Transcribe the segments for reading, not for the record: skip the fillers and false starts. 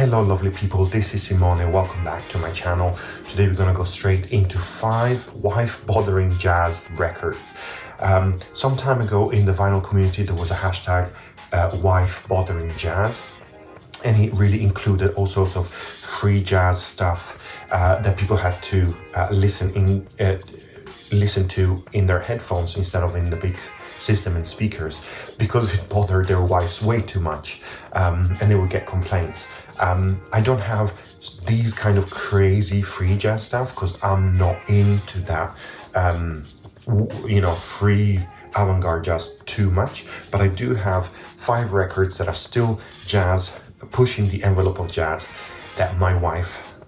Hello lovely people, this is Simone, welcome back to my channel. Today we're gonna go straight into 5 wife-bothering jazz records. Some time ago in the vinyl community there was a hashtag wife-bothering jazz, and it really included all sorts of free jazz stuff that people had to listen to in their headphones instead of in the big system and speakers, because it bothered their wives way too much, and they would get complaints. I don't have these kind of crazy free jazz stuff because I'm not into that, free avant-garde jazz too much, but I do have 5 records that are still jazz, pushing the envelope of jazz, that my wife,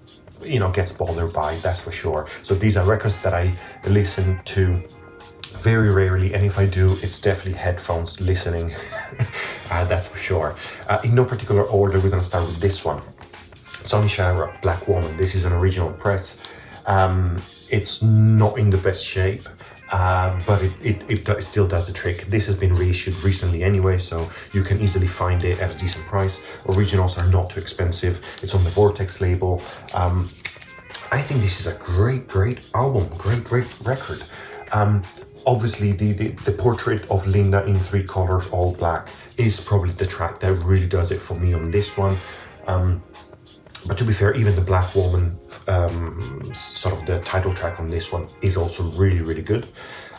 gets bothered by, that's for sure. So these are records that I listen to very rarely, and if I do, it's definitely headphones listening. That's for sure. In no particular order, we're gonna start with this one. Sonny Sharrock, Black Woman. This is an original press. It's not in the best shape, but it still does the trick. This has been reissued recently anyway, so you can easily find it at a decent price. Originals are not too expensive. It's on the Vortex label. I think this is a great album, great record. Obviously, the portrait of Linda in 3 colors, all black, is probably the track that really does it for me on this one. But to be fair, even the Black Woman, sort of the title track on this one, is also really good.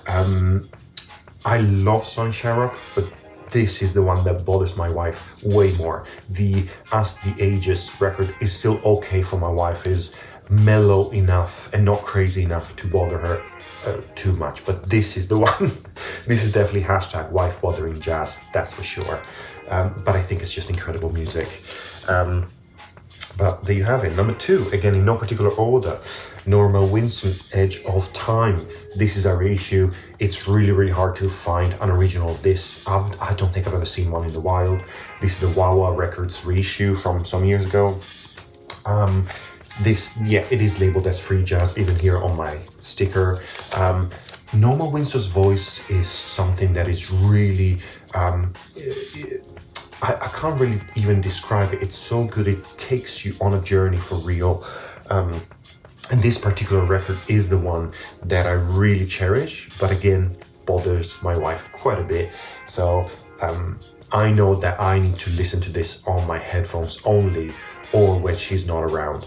I love Sonny Sharrock, but this is the one that bothers my wife way more. The As the Ages record is still okay for my wife, is mellow enough and not crazy enough to bother her too much, but this is the one. This is definitely hashtag wife bothering jazz, that's for sure. But I think it's just incredible music. But there you have it. Number 2, again in no particular order, Norma Winston, Edge of Time. This is a reissue. It's really hard to find an original of this. I don't think I've ever seen one in the wild. This is the Wawa Records reissue from some years ago. It is labeled as free jazz, even here on my sticker. Norma Winston's voice is something that is really, I can't really even describe it. It's so good, it takes you on a journey for real. And this particular record is the one that I really cherish, but again, bothers my wife quite a bit. So I know that I need to listen to this on my headphones only, or when she's not around.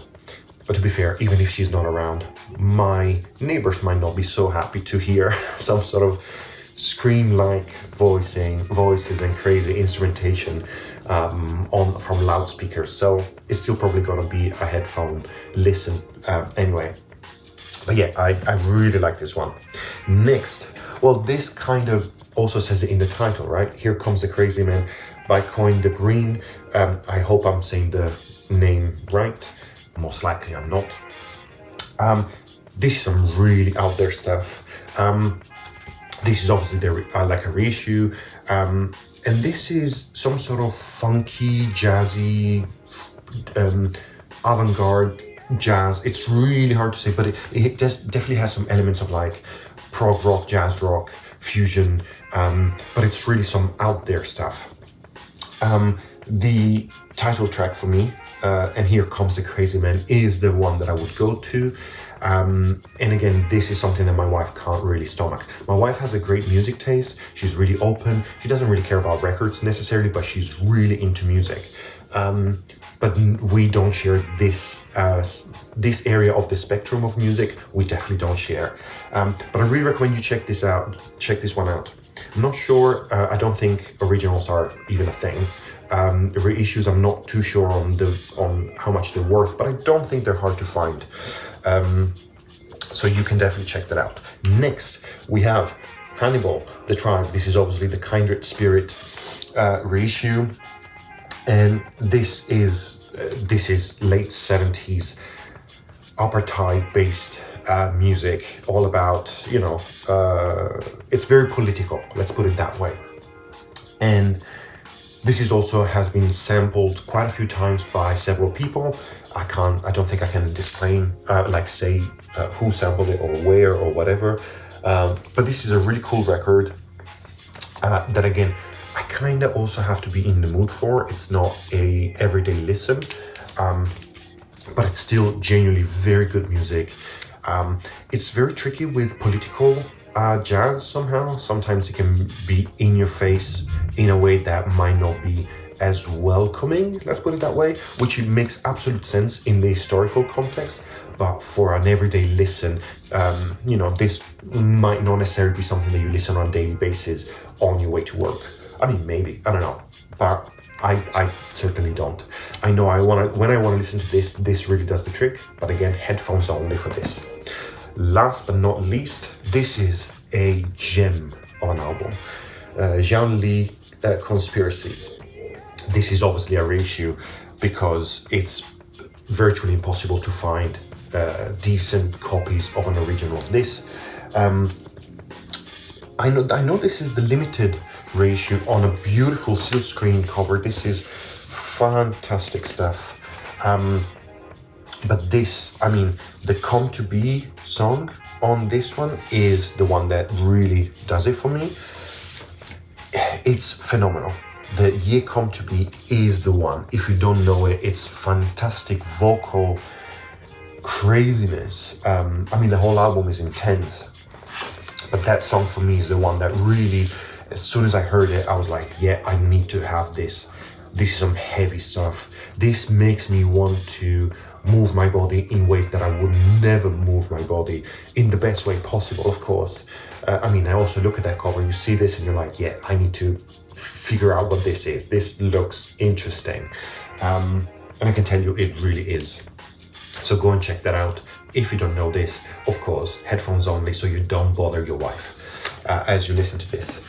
But to be fair, even if she's not around, my neighbors might not be so happy to hear some sort of scream-like voices and crazy instrumentation from loudspeakers. So it's still probably gonna be a headphone listen anyway. But yeah, I really like this one. Next, well, this kind of also says it in the title, right? Here Comes the Crazy Man by Coin de Breen. I hope I'm saying the name right. Most likely I'm not. This is some really out there stuff. This is obviously like a reissue, and this is some sort of funky, jazzy, avant-garde jazz. It's really hard to say, but it just definitely has some elements of like prog rock, jazz rock, fusion, but it's really some out there stuff. The title track for me, and Here Comes the Crazy Man, is the one that I would go to. And again, this is something that my wife can't really stomach. My wife has a great music taste. She's really open. She doesn't really care about records necessarily, but she's really into music. But we don't share this area of the spectrum of music. We definitely don't share. But I really recommend you check this out. Check this one out. I'm not sure. I don't think originals are even a thing. Reissues, I'm not too sure on how much they're worth, but I don't think they're hard to find. So you can definitely check that out. Next, we have Hannibal, The Tribe. This is obviously the Kindred Spirit reissue, and this is late 70s apartheid based music, all about, it's very political, let's put it that way. And this is also has been sampled quite a few times by several people. I don't think I can disclaim, say who sampled it or where or whatever. But this is a really cool record that again, I kind of also have to be in the mood for. It's not a everyday listen. but it's still genuinely very good music. It's very tricky with political jazz somehow. Sometimes it can be in your face in a way that might not be as welcoming, let's put it that way, which makes absolute sense in the historical context. But for an everyday listen, this might not necessarily be something that you listen on a daily basis on your way to work. I mean, maybe, I don't know, but I certainly don't. I know when I want to listen to this really does the trick, but again, headphones only for this. Last but not least, this is a gem of an album. Jean Lee Conspiracy. This is obviously a reissue because it's virtually impossible to find decent copies of an original of this. I know this is the limited reissue on a beautiful silkscreen cover. This is fantastic stuff. But this, I mean, the Come to Be song on this one is the one that really does it for me. It's phenomenal. The Ye Come to Be is the one. If you don't know it, it's fantastic vocal craziness. I mean, the whole album is intense, but that song for me is the one that really, as soon as I heard it, I was like, yeah, I need to have this. This is some heavy stuff. This makes me want to move my body in ways that I would never move my body, in the best way possible, of course. I mean, I also look at that cover, you see this and you're like, yeah, I need to figure out what this is. This looks interesting. And I can tell you it really is. So go and check that out. If you don't know this, of course, headphones only, so you don't bother your wife as you listen to this.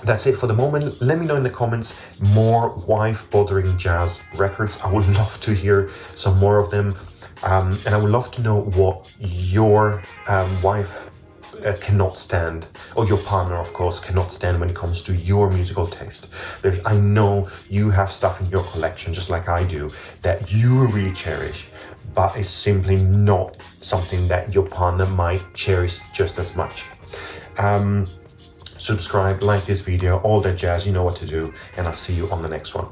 That's it for the moment. Let me know in the comments more wife-bothering jazz records. I would love to hear some more of them. And I would love to know what your wife cannot stand, or your partner, of course, cannot stand when it comes to your musical taste. I know you have stuff in your collection, just like I do, that you really cherish, but it's simply not something that your partner might cherish just as much. Subscribe, like this video, all that jazz, you know what to do, and I'll see you on the next one.